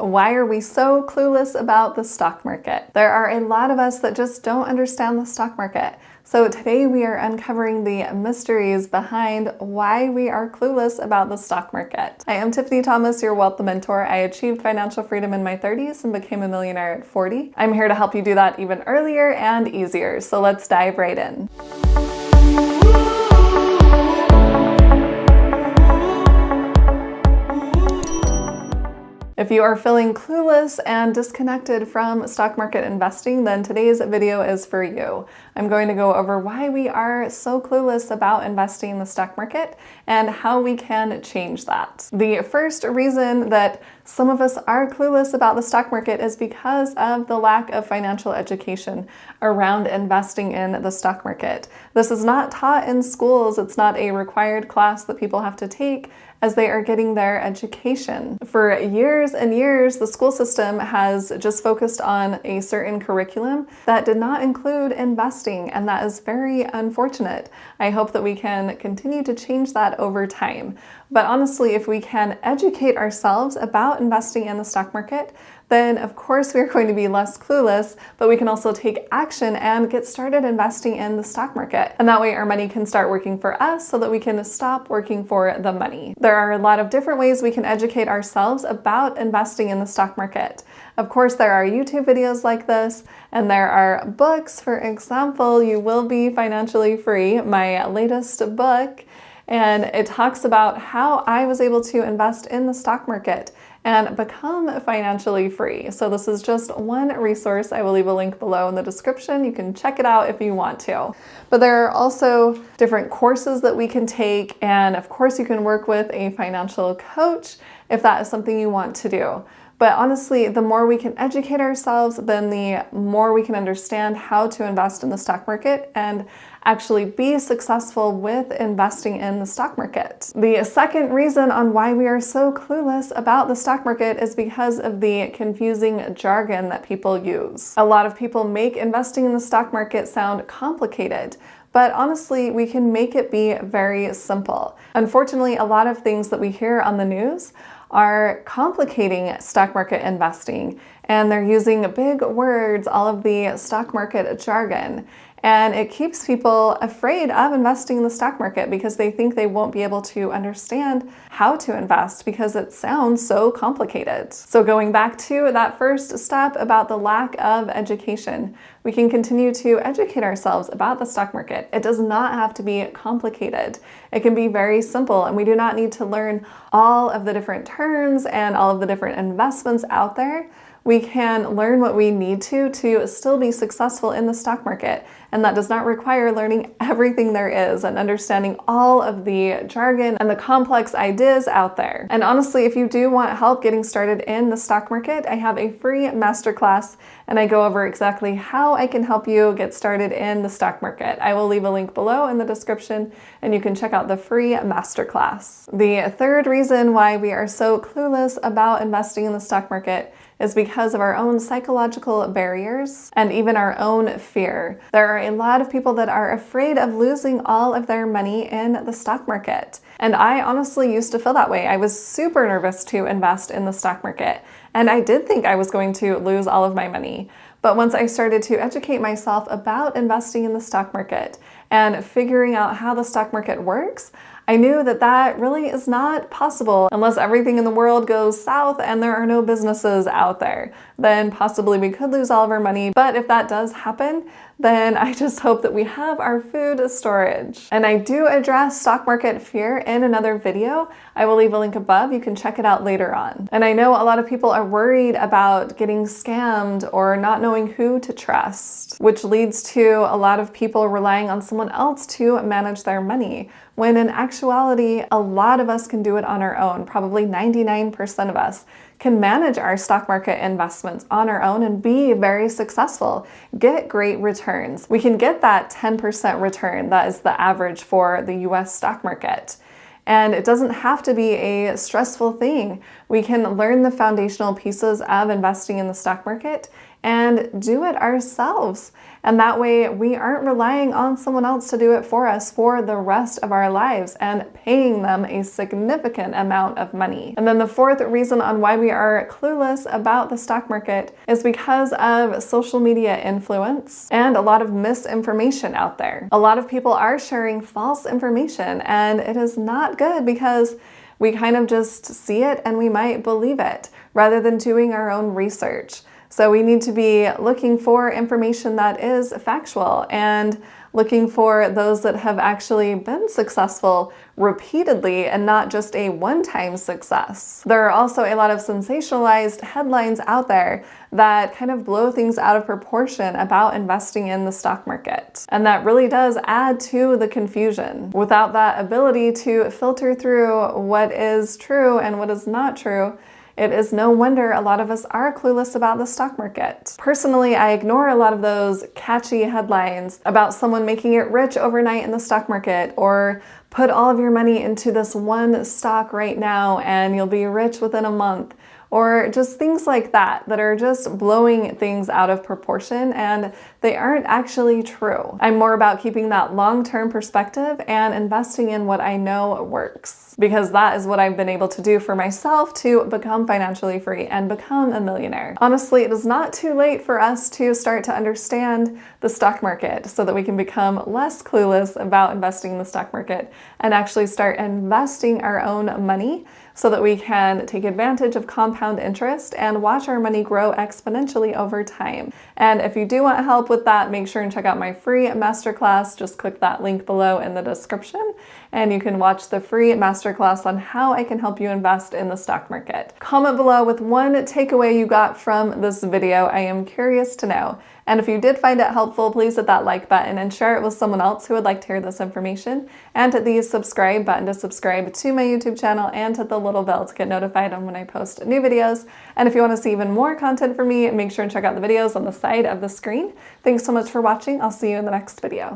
Why are we so clueless about the stock market? There are a lot of us that just don't understand the stock market. So today we are uncovering the mysteries behind why we are clueless about the stock market. I am Tiffany Thomas, your wealth mentor. I achieved financial freedom in my 30s and became a millionaire at 40. I'm here to help you do that even earlier and easier. So let's dive right in. If you are feeling clueless and disconnected from stock market investing, then today's video is for you. I'm going to go over why we are so clueless about investing in the stock market and how we can change that. The first reason that some of us are clueless about the stock market is because of the lack of financial education around investing in the stock market. This is not taught in schools. It's not a required class that people have to take as they are getting their education. For years and years, the school system has just focused on a certain curriculum that did not include investing, and that is very unfortunate. I hope that we can continue to change that over time. But honestly, if we can educate ourselves about investing in the stock market, then of course we're going to be less clueless, but we can also take action and get started investing in the stock market. And that way our money can start working for us so that we can stop working for the money. There are a lot of different ways we can educate ourselves about investing in the stock market. Of course, there are YouTube videos like this, and there are books. For example, You Will Be Financially Free, my latest book, and it talks about how I was able to invest in the stock market and become financially free. So this is just one resource. I will leave a link below in the description. You can check it out if you want to. But there are also different courses that we can take, and of course you can work with a financial coach if that is something you want to do. But honestly, the more we can educate ourselves, then the more we can understand how to invest in the stock market and actually be successful with investing in the stock market. The second reason on why we are so clueless about the stock market is because of the confusing jargon that people use. A lot of people make investing in the stock market sound complicated, but honestly, we can make it be very simple. Unfortunately, a lot of things that we hear on the news are complicating stock market investing, and they're using big words, all of the stock market jargon. And it keeps people afraid of investing in the stock market because they think they won't be able to understand how to invest because it sounds so complicated. So going back to that first step about the lack of education, we can continue to educate ourselves about the stock market. It does not have to be complicated. It can be very simple, and we do not need to learn all of the different terms and all of the different investments out there. We can learn what we need to still be successful in the stock market. And that does not require learning everything there is and understanding all of the jargon and the complex ideas out there. And honestly, if you do want help getting started in the stock market, I have a free masterclass, and I go over exactly how I can help you get started in the stock market. I will leave a link below in the description, and you can check out the free masterclass. The third reason why we are so clueless about investing in the stock market is because of our own psychological barriers and even our own fear. There are a lot of people that are afraid of losing all of their money in the stock market. And I honestly used to feel that way. I was super nervous to invest in the stock market, and I did think I was going to lose all of my money. But once I started to educate myself about investing in the stock market and figuring out how the stock market works, I knew that that really is not possible unless everything in the world goes south and there are no businesses out there. Then possibly we could lose all of our money. But if that does happen, then I just hope that we have our food storage. And I do address stock market fear in another video. I will leave a link above. You can check it out later on. And I know a lot of people are worried about getting scammed or not knowing who to trust, which leads to a lot of people relying on someone else to manage their money, when in actuality, a lot of us can do it on our own. Probably 99% of us can manage our stock market investments on our own and be very successful, get great returns. We can get that 10% return. That is the average for the US stock market. And it doesn't have to be a stressful thing. We can learn the foundational pieces of investing in the stock market and do it ourselves. And that way we aren't relying on someone else to do it for us for the rest of our lives and paying them a significant amount of money. And then the fourth reason on why we are clueless about the stock market is because of social media influence and a lot of misinformation out there. A lot of people are sharing false information, and it is not good because we kind of just see it and we might believe it rather than doing our own research. So we need to be looking for information that is factual and looking for those that have actually been successful repeatedly and not just a one-time success. There are also a lot of sensationalized headlines out there that kind of blow things out of proportion about investing in the stock market. And that really does add to the confusion. Without that ability to filter through what is true and what is not true, it is no wonder a lot of us are clueless about the stock market. Personally, I ignore a lot of those catchy headlines about someone making it rich overnight in the stock market, or put all of your money into this one stock right now and you'll be rich within a month. Or just things like that that are just blowing things out of proportion and they aren't actually true. I'm more about keeping that long-term perspective and investing in what I know works, because that is what I've been able to do for myself to become financially free and become a millionaire. Honestly, it is not too late for us to start to understand the stock market so that we can become less clueless about investing in the stock market and actually start investing our own money so that we can take advantage of compound interest and watch our money grow exponentially over time. And if you do want help with that, make sure and check out my free masterclass. Just click that link below in the description and you can watch the free masterclass on how I can help you invest in the stock market. Comment below with one takeaway you got from this video. I am curious to know. And if you did find it helpful, please hit that like button and share it with someone else who would like to hear this information. And hit the subscribe button to subscribe to my YouTube channel and hit the little bell to get notified on when I post new videos. And if you want to see even more content from me, make sure and check out the videos on the side of the screen. Thanks so much for watching. I'll see you in the next video.